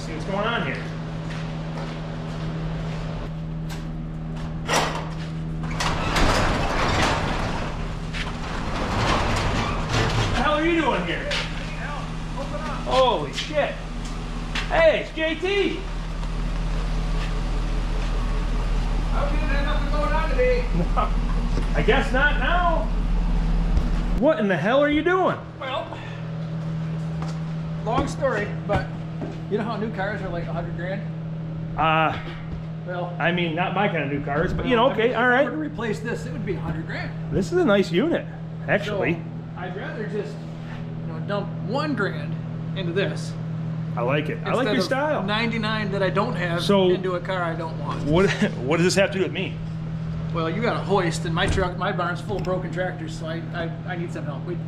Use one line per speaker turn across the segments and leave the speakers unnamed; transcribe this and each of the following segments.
see what's going on here. What the hell are you doing here? Holy shit. Hey, it's JT.
There's nothing going on today.
No, I guess not now. What in the hell are you doing?
Well, long story, but you know how new cars are like 100 grand? Well,
I mean, not my kind of new cars, but you know, okay, all right.
If I were to replace this, it would be 100 grand.
This is a nice unit, actually.
So I'd rather just, dump 1 grand into this.
I like it. I like your style.
99 that I don't have into a car I don't want.
What does this have to do with me?
Well, you got a hoist, and my barn's full of broken tractors, so I need some help. We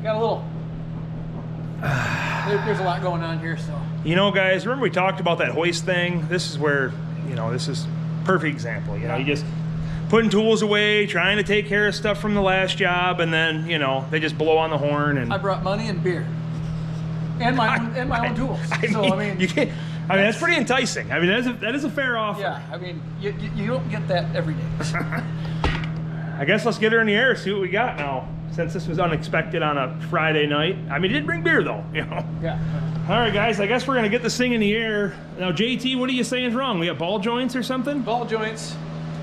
got a little. There's a lot going on here, so.
You know, guys, remember we talked about that hoist thing? This is where, this is perfect example. You just putting tools away, trying to take care of stuff from the last job, and then they just blow on the horn. And
I brought money and beer, and my own tools.
You can't. I mean, that's pretty enticing. I mean, that is a fair offer.
Yeah, I mean, you don't get that every day.
I guess let's get her in the air, see what we got now. Since this was unexpected on a Friday night. I mean, it did bring beer though,
Yeah.
All right, guys, I guess we're gonna get this thing in the air. Now, JT, what are you saying is wrong? We got ball joints or something?
Ball joints,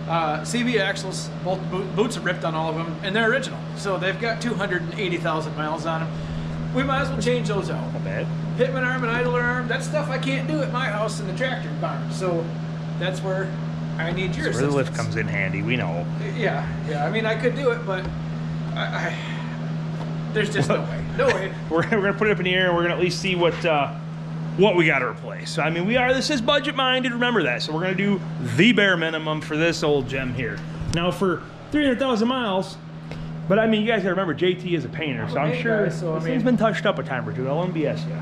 CV axles, both boots are ripped on all of them, and they're original. So they've got 280,000 miles on them. We might as well change those out.
Not bad.
Pitman arm and idler arm, that stuff I can't do at my house in the tractor barn. So that's where I need your assistance.
Where the lift comes in handy, we know.
Yeah. I mean, I could do it, but there's just no way. No way.
We're gonna put it up in the air, and we're gonna at least see what we got to replace. So, I mean, this is budget minded. Remember that. So we're gonna do the bare minimum for this old gem here. Now for 300,000 miles. But I mean, you guys gotta remember, JT is a painter, so I'm sure this thing's been touched up a time or two. I won't BS you.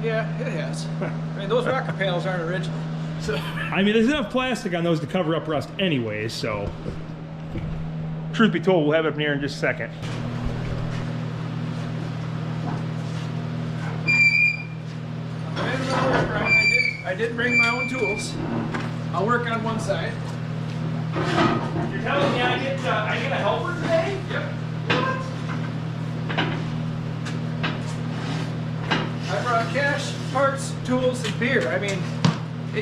Yeah, it has. I mean, those rocker panels aren't original. So.
I mean, there's enough plastic on those to cover up rust anyways, so. Truth be told, we'll have it up in the air in just a second.
I did bring my own tools. I'll work on one side.
You're telling me I get a helper today?
Yep.
What?
I brought cash, parts, tools, and beer. I mean,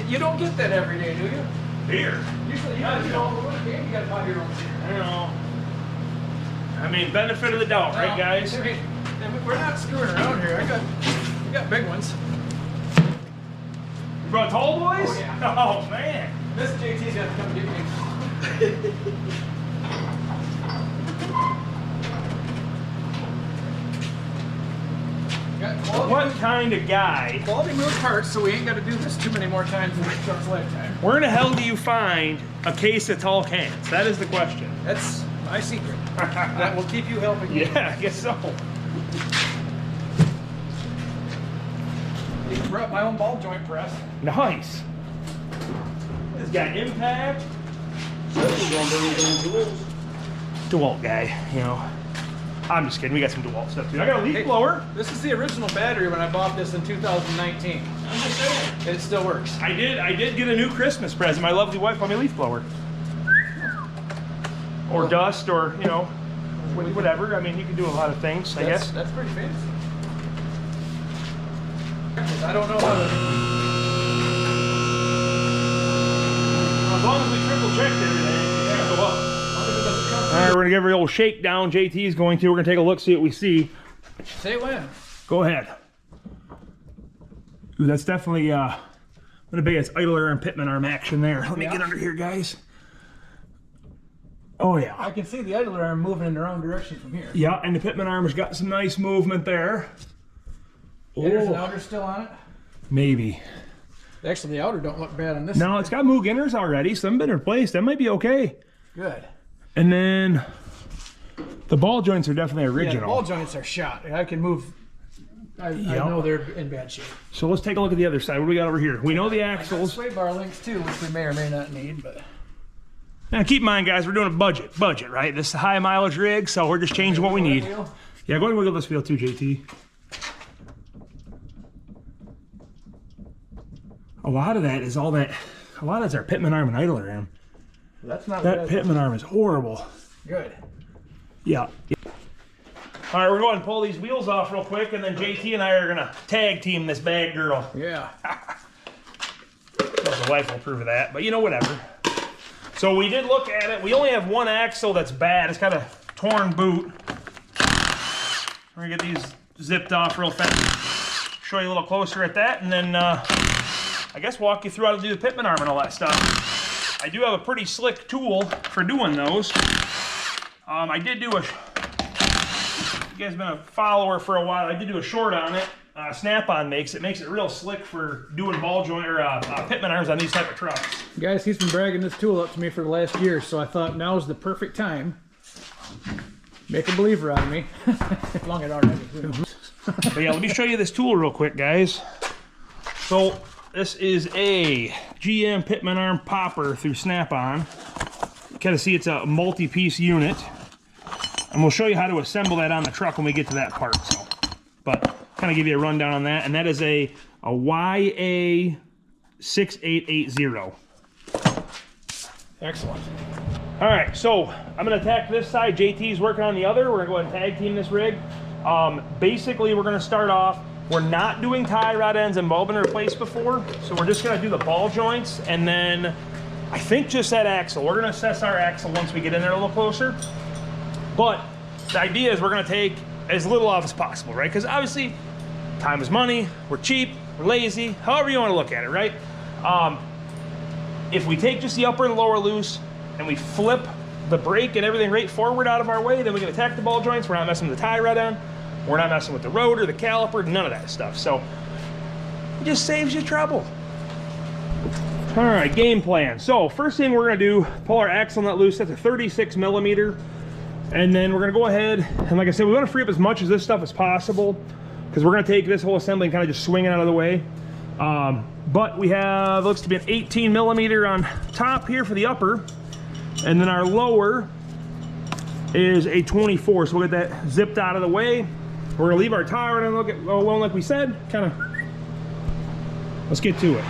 you don't get that every day, do you?
Beer?
Usually you gotta buy your own beer.
I know. I mean, benefit of the doubt, right, guys?
I mean, we're not screwing around here. We got big ones.
You brought tall boys?
Oh, yeah.
Oh, man.
This JT's got to come get me.
What kind of guy?
Quality moved parts, so we ain't got to do this too many more times in this truck's lifetime.
Where in the hell do you find a case of tall cans? That is the question.
That's my secret. That will keep you helping me.
Yeah, I guess so.
I brought my own ball joint press.
Nice. It's got impact. DeWalt guy, I'm just kidding. We got some DeWalt stuff too. I got a leaf blower.
This is the original battery when I bought this in 2019.
I'm just saying.
And it still works.
I did get a new Christmas present. My lovely wife bought me a leaf blower. Or dust, or whatever. I mean, you can do a lot of things. I guess
that's pretty fancy. I don't know how to.
As long as we triple checked everything, it should go up. All right, we're gonna give her a little shakedown. JT is going to. We're gonna take a look, see what we see.
Say when.
Go ahead. Ooh, that's definitely one of the biggest idler and Pitman arm action there. Let me get under here, guys. Oh yeah.
I can see the idler arm moving in the wrong direction from here.
Yeah, and the Pitman arm's got some nice movement there.
There's an outer still on it?
Maybe.
Actually, the outer don't look bad on this.
No, it's got Moog inners already. Some been replaced. That might be okay.
Good.
And then the ball joints are definitely original.
Yeah, the ball joints are shot. I can move. I know they're in bad shape.
So let's take a look at the other side. What do we got over here? We know the axles.
Sway bar links too, which we may or may not need, but.
Now keep in mind, guys, we're doing a budget, right? This is a high mileage rig, so we're just changing what we need. Yeah, go ahead and wiggle this wheel too, JT. a lot of that is all that, a lot of that's our Pitman arm and idler arm.
That's not
that Pitman arm is horrible.
good.
Yeah. All right, we're going to pull these wheels off real quick, and then JT and I are gonna tag team this bad girl.
Yeah.
Well, the wife will approve of that, but you know, whatever. So we did look at it. We only have one axle that's bad. It's got a torn boot. We're gonna get these zipped off real fast. Show you a little closer at that, and then I guess walk you through how to do the Pitman arm and all that stuff. I do have a pretty slick tool for doing those. I did do a, you guys been a follower for a while, I did do a short on it. Snap-on makes it real slick for doing ball joint or Pitman arms on these type of trucks.
Guys, he's been bragging this tool up to me for the last year, so I thought now's the perfect time. Make a believer out of me. Long it already.
But yeah, let me show you this tool real quick, guys. So this is a GM Pitman arm popper through Snap-on. You kind of see it's a multi-piece unit. And we'll show you how to assemble that on the truck when we get to that part. So, but kind of give you a rundown on that. And that is a YA6880.
Excellent.
All right, so I'm gonna attack this side. JT's working on the other. We're gonna go ahead and tag team this rig. Basically, we're gonna start off, we're not doing tie rod ends and bulb and replace before, so we're just gonna do the ball joints, and then I think just that axle. We're gonna assess our axle once we get in there a little closer. But the idea is we're gonna take as little off as possible, right? Because obviously, time is money, we're cheap, we're lazy, however you wanna look at it, right? If we take just the upper and lower loose, and we flip the brake and everything right forward out of our way, then we can attack the ball joints. We're not messing with the tie rod end. We're not messing with the rotor, the caliper, none of that stuff. So it just saves you trouble. All right, game plan. So first thing we're gonna do, pull our axle nut loose. That's a 36 millimeter. And then we're gonna go ahead, and like I said, we wanna free up as much of this stuff as possible, because we're gonna take this whole assembly and kind of just swing it out of the way. But we have, looks to be an 18 millimeter on top here for the upper. And then our lower is a 24, so we'll get that zipped out of the way. We're gonna leave our tire and look at well, like we said, kind of. Let's get to it.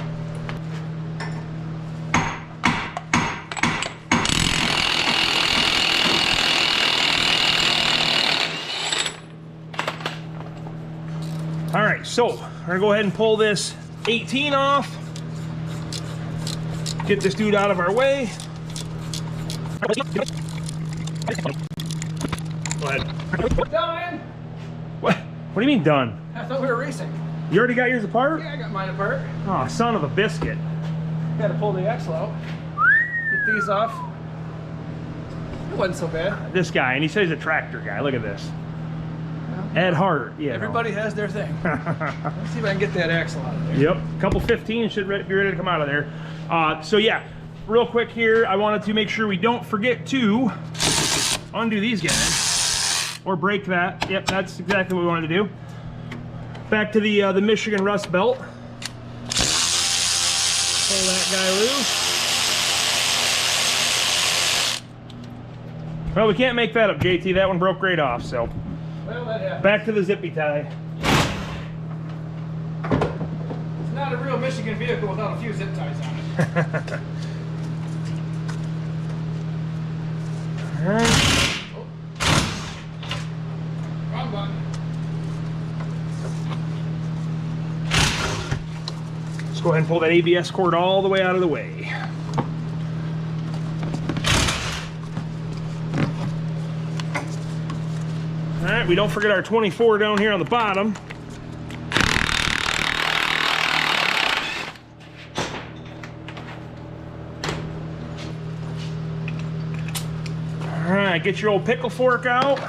All right, so we're gonna go ahead and pull this 18 off. Get this dude out of our way. Go ahead.
Done!
What? What do you mean done?
I thought we were racing.
You already got yours apart?
Yeah, I got mine apart.
Oh, son of a biscuit.
Gotta pull the axle out. Get these off. It wasn't so bad.
This guy, and he says he's a tractor guy. Look at this. Ed Hart. Yeah.
Everybody has their thing. Let's see if I can get that axle out of there.
Yep. Couple 15 should be ready to come out of there. So yeah, real quick here, I wanted to make sure we don't forget to undo these guys or break that. Yep, that's exactly what we wanted to do. Back to the Michigan rust belt. Pull that guy loose. Well, we can't make that up, JT. That one broke right off, so.
Well, that happens.
Back to the zippy tie.
It's not a real Michigan vehicle without a few zip ties on it.
All right.
Oh. Wrong button.
Let's go ahead and pull that ABS cord all the way out of the way. All right, we don't forget our 24 down here on the bottom. All right, get your old pickle fork out.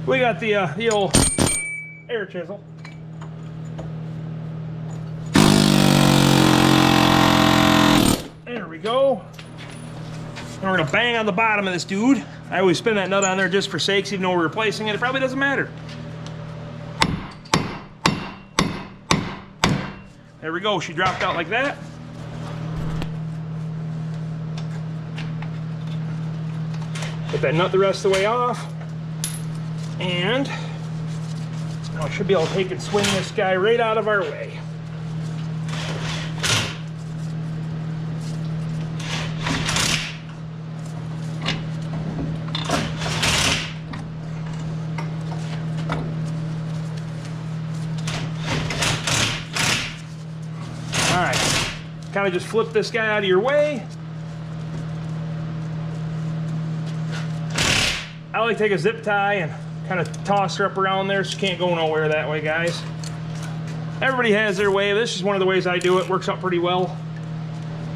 We got the old air chisel. There we go. And we're gonna bang on the bottom of this dude. I always spin that nut on there just for sakes, even though we're replacing it. It probably doesn't matter. There we go, she dropped out like that. Get that nut the rest of the way off. And now I should be able to take and swing this guy right out of our way. kind of just flip this guy out of your way. I like to take a zip tie and kind of toss her up around there so you can't go nowhere that way, guys. Everybody has their way. This is one of the ways I do it. Works out pretty well.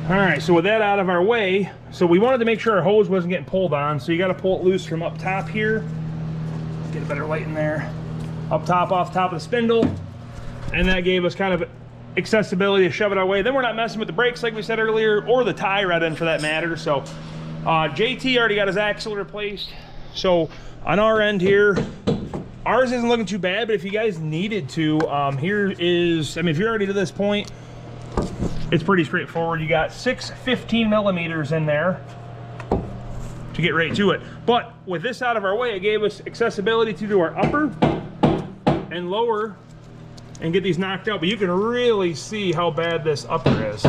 All right, so with that out of our way, so we wanted to make sure our hose wasn't getting pulled on, so you got to pull it loose from up top here. Get a better light in there. Up top, off top of the spindle. And that gave us kind of accessibility to shove it our way. Then we're not messing with the brakes like we said earlier, or the tie rod end for that matter. So JT already got his axle replaced. So on our end here, ours isn't looking too bad, but if you guys needed to, here is, I mean, if you're already to this point, it's pretty straightforward. You got 6 15 millimeters in there to get right to it. But with this out of our way, it gave us accessibility to do our upper and lower and get these knocked out. But you can really see how bad this upper is.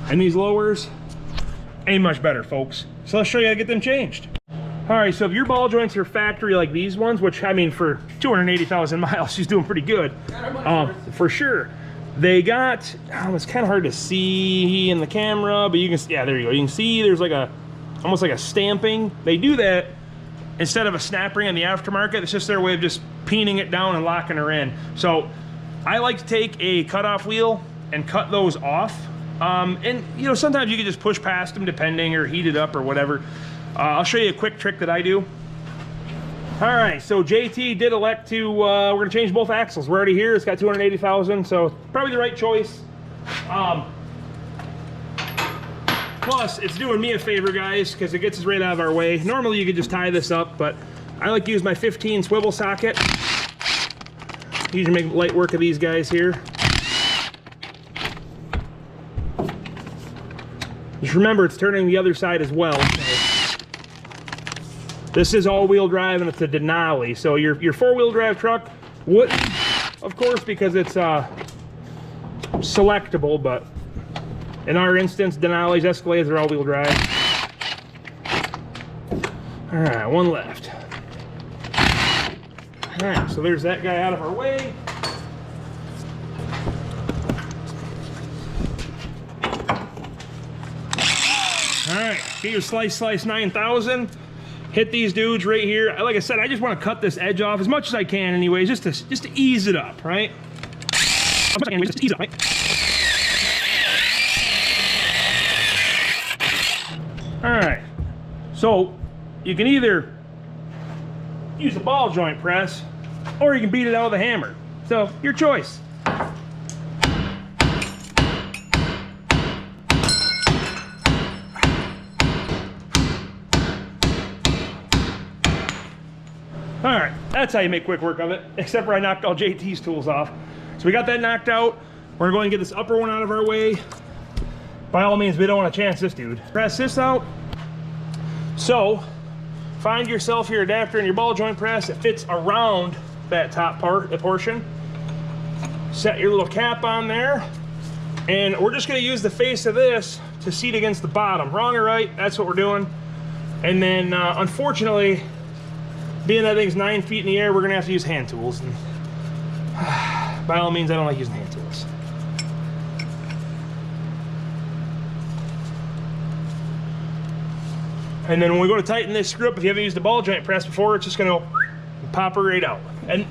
And these lowers ain't much better, folks. So let's show you how to get them changed. All right, so if your ball joints are factory like these ones, which I mean for 280,000 miles, she's doing pretty good, for sure. They got, it's kind of hard to see in the camera, but you can, yeah, there you go. You can see there's like a, almost like a stamping. They do that instead of a snap ring in the aftermarket. It's just their way of just peening it down and locking her in. So I like to take a cutoff wheel and cut those off. And you know, sometimes you can just push past them depending, or heat it up or whatever. I'll show you a quick trick that I do. All right, so JT did elect to, we're gonna change both axles. We're already here, it's got 280,000, so probably the right choice. Plus, it's doing me a favor, guys, because it gets us right out of our way. Normally you could just tie this up, but I like to use my 15 swivel socket. Usually make light work of these guys here. Just remember, it's turning the other side as well. This is all-wheel drive, and it's a Denali. So your four-wheel drive truck wouldn't, of course, because it's selectable, but in our instance, Denali's Escalades are all-wheel drive. All right, one left. All right, so there's that guy out of our way. All right, get your Slice 9000. Hit these dudes right here. Like I said, I just want to cut this edge off as much as I can anyways, just to ease it up, right? As much as I can anyways, just to ease it up, right? All right, so you can either use a ball joint press or you can beat it out with a hammer. So your choice. All right, that's how you make quick work of it, except for I knocked all JT's tools off. So we got that knocked out. We're going to get this upper one out of our way. By all means, we don't want to chance this dude. Press this out. So find yourself your adapter and your ball joint press that fits around that top part, the portion. Set your little cap on there. And we're just going to use the face of this to seat against the bottom. Wrong or right, that's what we're doing. And then, unfortunately, being that thing's 9 feet in the air, we're gonna have to use hand tools. And by all means, I don't like using hand tools. And then when we go to tighten this screw up, if you haven't used a ball joint press before, it's just gonna pop her right out. And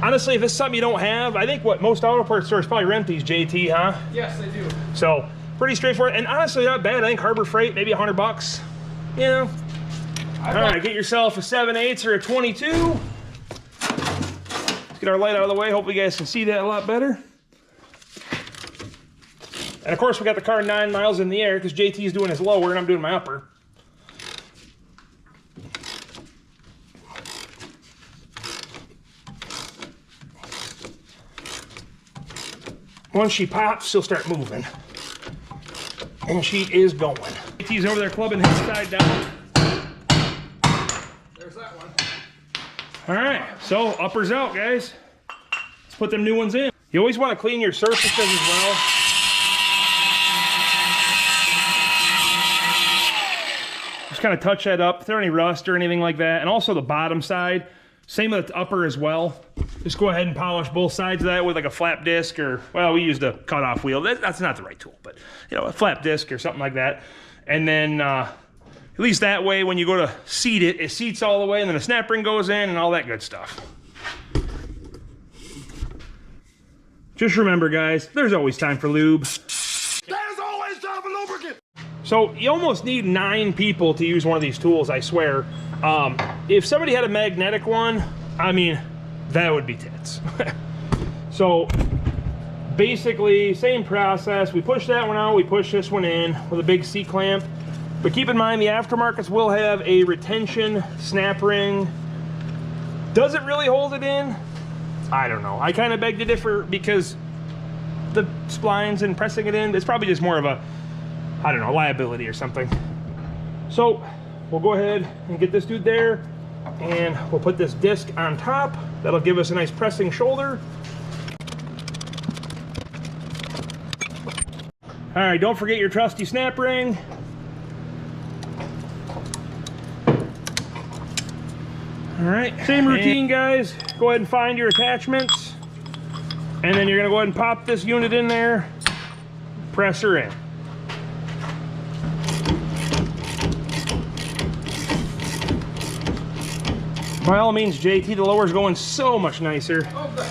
honestly, if it's something you don't have, I think what most auto parts stores probably rent these, JT, huh?
Yes, they do.
So pretty straightforward, and honestly, not bad. I think Harbor Freight, maybe $100. You know. All right, get yourself a 7/8 or a 22. Let's get our light out of the way. Hopefully you guys can see that a lot better. And of course, we got the car 9 miles in the air because JT's doing his lower and I'm doing my upper. Once she pops, she'll start moving. And she is going. JT's over there clubbing his side down.
That one.
All right, so uppers out, guys. Let's put them new ones in. You always want to clean your surfaces as well. Just kind of touch that up. If there any rust or anything like that, and also the bottom side. Same with the upper as well. Just go ahead and polish both sides of that with like a flap disc, or, well, we used a cutoff wheel. That's not the right tool, but, you know, a flap disc or something like that. And then at least that way, when you go to seat it, it seats all the way, and then the snap ring goes in and all that good stuff. Just remember, guys, there's always time for lube.
There's always time for lubricant.
So you almost need 9 people to use one of these tools, I swear. If somebody had a magnetic one, I mean, that would be tits. So basically, same process. We push that one out, we push this one in with a big C-clamp. But keep in mind, the aftermarkets will have a retention snap ring. Does it really hold it in? I don't know. I kind of beg to differ, because the splines and pressing it in, it's probably just more of a, I don't know, liability or something. So we'll go ahead and get this dude there, and we'll put this disc on top. That'll give us a nice pressing shoulder. All right, don't forget your trusty snap ring. All right, same routine, guys. Go ahead and find your attachments, and then you're gonna go ahead and pop this unit in there, press her in. By all means, JT, the lower's going so much nicer.
Oh, good.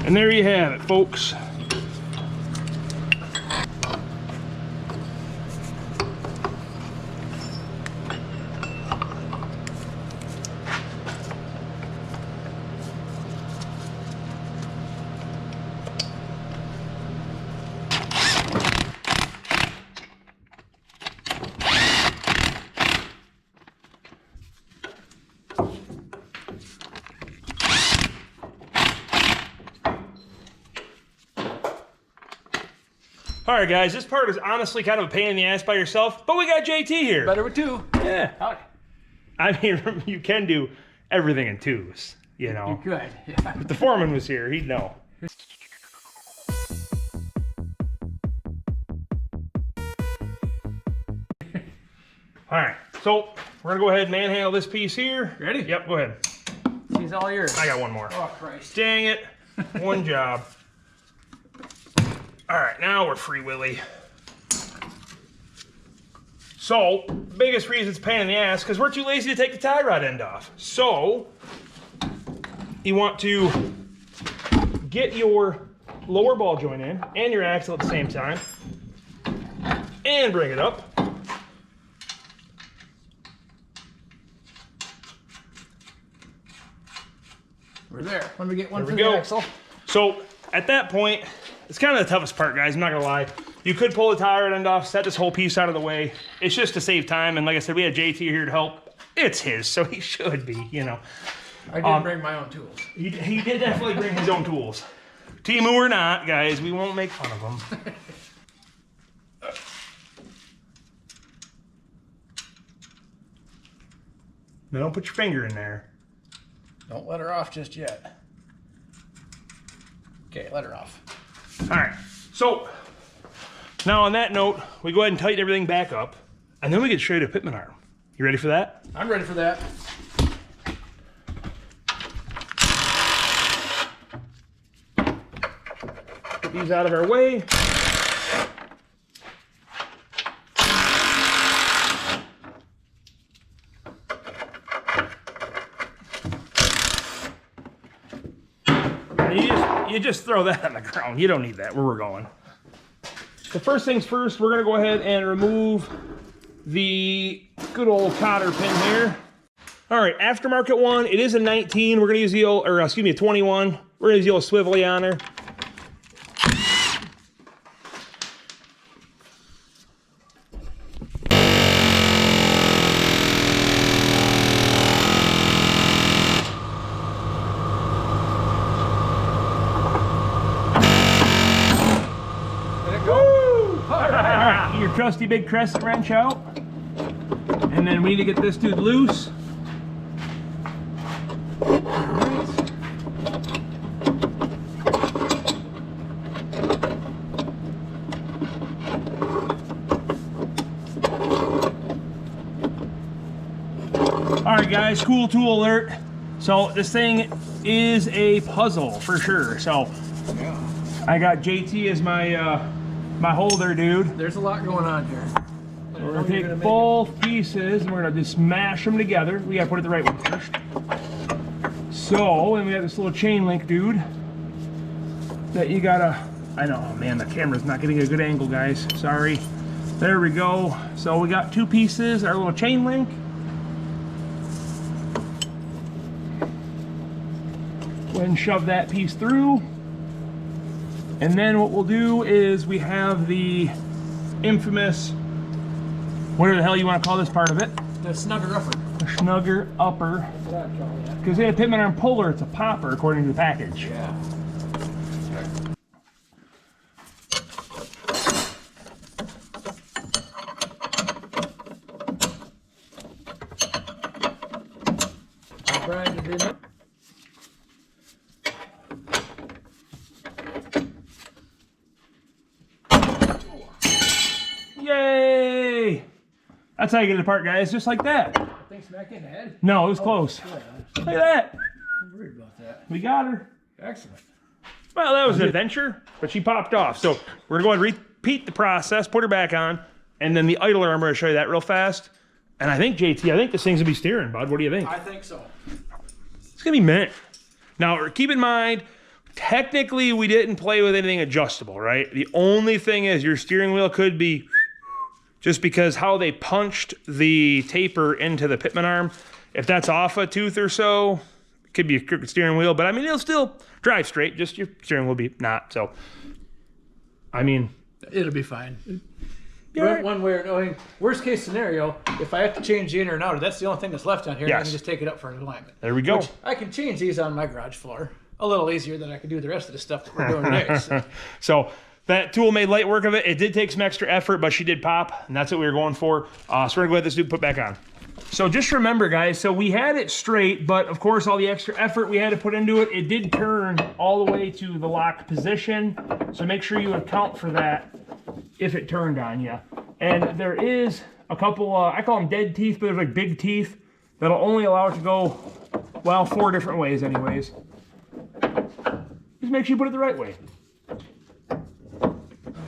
And there you have it, folks. All right, guys, this part is honestly kind of a pain in the ass by yourself, but we got JT here.
Better with 2.
Yeah.
Howdy.
I mean, you can do everything in 2s, you know.
You could, yeah.
If the foreman was here, he'd know. All right, so we're gonna go ahead and manhandle this piece here.
Ready?
Yep, go ahead.
She's all yours.
I got one more.
Oh, Christ.
Dang it, one job. All right, now we're free willy. So, biggest reason it's a pain in the ass, because we're too lazy to take the tie rod end off. So, you want to get your lower ball joint in and your axle at the same time, and bring it up.
We're there. Let me get one
There
for
we
the
go.
axle.
So, at that point, it's kind of the toughest part, guys, I'm not gonna lie. You could pull the tie rod end off, set this whole piece out of the way. It's just to save time, and like I said, we had JT here to help. It's his, so he should be, you know.
I did bring my own tools.
He did definitely bring his own tools. Timu or not, guys, we won't make fun of him. Now don't put your finger in there.
Don't let her off just yet. Okay, let her off.
All right, so now on that note, we go ahead and tighten everything back up, and then we get straight to Pitman arm. You ready for that?
I'm ready for that.
Get these out of our way. You just throw that on the ground. You don't need that where we're going. So first things first, we're gonna go ahead and remove the good old cotter pin here. All right, aftermarket one, it is a 19. We're gonna use the old, or excuse me, a 21. We're gonna use the old swivelly on her. Your trusty big crescent wrench out, and then we need to get this dude loose. right, guys, cool tool alert. So this thing is a puzzle for sure. So I got JT as my my holder dude.
There's a lot going on here.
We're gonna take both pieces and we're gonna just smash them together. We gotta put it the right way first. So, and we have this little chain link dude that you gotta, I know, oh man, the camera's not getting a good angle, guys. Sorry. There we go. So we got two pieces, our little chain link. Go ahead and shove that piece through. And then what we'll do is we have the infamous, whatever the hell you want to call this part of it.
The snugger upper.
The snugger upper. Because they had a Pitman arm puller, it's a popper according to the package.
Yeah. Brian, did it?
Yay! That's how you get it apart, guys, just like that.
Thanks, Mac, in the head.
No, it was close. Look at that.
I'm worried about that.
We got her.
Excellent.
Well, that was an adventure, but she popped off. So we're gonna go ahead and repeat the process, put her back on, and then the idler arm, I'm gonna show you that real fast. And I think, JT, I think this thing's gonna be steering, bud. What do you think?
I think so.
It's gonna be mint. Now, keep in mind, technically we didn't play with anything adjustable, right? The only thing is your steering wheel could be, just because how they punched the taper into the Pitman arm, if that's off a tooth or so, it could be a crooked steering wheel, but I mean, it'll still drive straight, just your steering wheel will be not, so. I mean.
It'll be fine.
Yeah.
One way or another. Worst case scenario, if I have to change the inner and outer, that's the only thing that's left on here.
Yes.
I can just take it up for an alignment.
There we go.
Which I can change these on my garage floor a little easier than I can do the rest of the stuff that we're doing today. So.
So that tool made light work of it. It did take some extra effort, but she did pop, and that's what we were going for. So we're gonna go ahead this dude put back on. So just remember, guys, so we had it straight, but of course all the extra effort we had to put into it, it did turn all the way to the locked position. So make sure you account for that if it turned on you. And there is a couple, I call them dead teeth, but there's like big teeth that'll only allow it to go, well, 4 different ways anyways. Just make sure you put it the right way.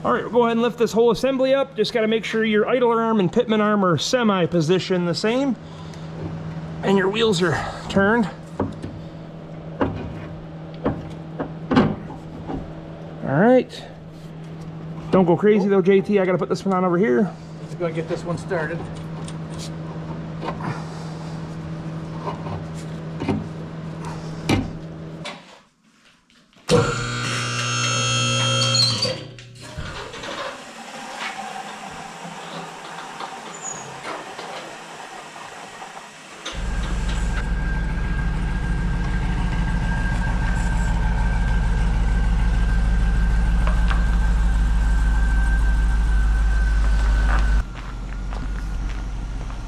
All right, we'll go ahead and lift this whole assembly up. Just got to make sure your idler arm and Pitman arm are semi-positioned the same. And your wheels are turned. All right. Don't go crazy though, JT. I got to put this one on over here.
Let's go and get this one started.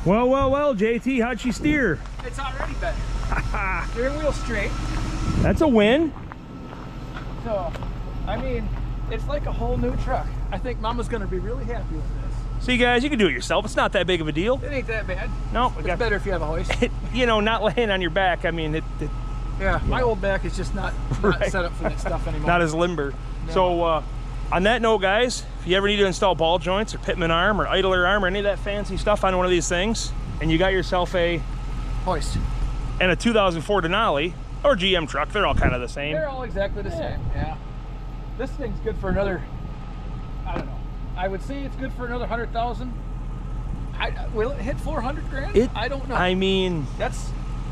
Well, JT, how'd she steer?
It's already better. Steering wheel straight.
That's a win.
So, I mean, it's like a whole new truck. I think Mama's gonna be really happy with this.
See, guys, you can do it yourself. It's not that big of a deal.
It ain't that bad.
No,
It's better if you have a hoist.
You know, not laying on your back. I mean,
Yeah, my old back is just not
Right.
set up for that stuff anymore.
not as limber.
No.
So, on that note, guys, if you ever need to install ball joints or Pitman arm or idler arm or any of that fancy stuff on one of these things, and you got yourself a
hoist.
and a 2004 Denali or GM truck, they're all kind of the same.
They're all exactly the same. Yeah. This thing's good for another, I don't know. I would say it's good for another 100,000. Will it hit 400 grand? I don't know.
I mean,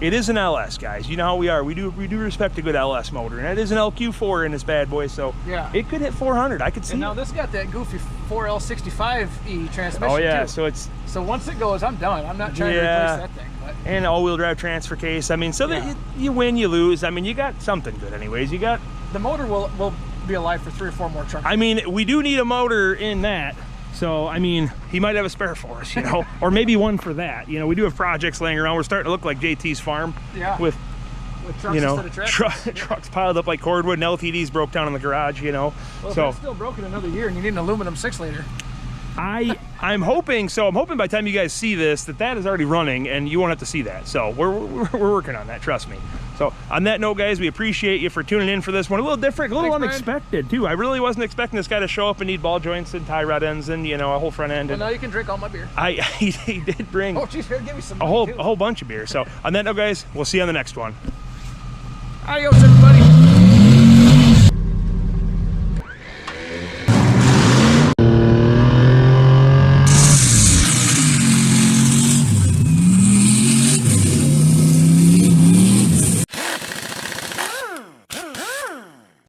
it is an LS, guys. You know how we are. We do respect a good LS motor, and it is an LQ4 in this bad boy, so
yeah,
it could hit 400. I could see.
And now this got that goofy 4L65E transmission.
Oh yeah,
too. So once it goes, I'm done. I'm not trying to replace that thing. But.
And all-wheel drive transfer case. I mean, so that you win, you lose. I mean, you got something good, anyways. You got
the motor will be alive for 3 or 4 more trucks.
I mean, we do need a motor in that. So, I mean, he might have a spare for us, you know, or maybe one for that. You know, we do have projects laying around. We're starting to look like JT's farm.
Yeah.
With
trucks,
you know,
instead of tractors.
trucks piled up like cordwood, and LTDs broke down in the garage, you know.
Well,
so
if it's still broken another year and you need an aluminum 6-liter.
I'm hoping so. I'm hoping by the time you guys see this that is already running and you won't have to see that. So we're working on that. Trust me. So on that note, guys, we appreciate you for tuning in for this one. A little different, a little unexpected too. I really wasn't expecting this guy to show up and need ball joints and tie rod ends and a whole front end.
Well, now you can drink all my beer.
He did bring
Oh, geez, here, give me some.
a whole bunch of beer. So on that note, guys, we'll see you on the next one.
Adios, everybody.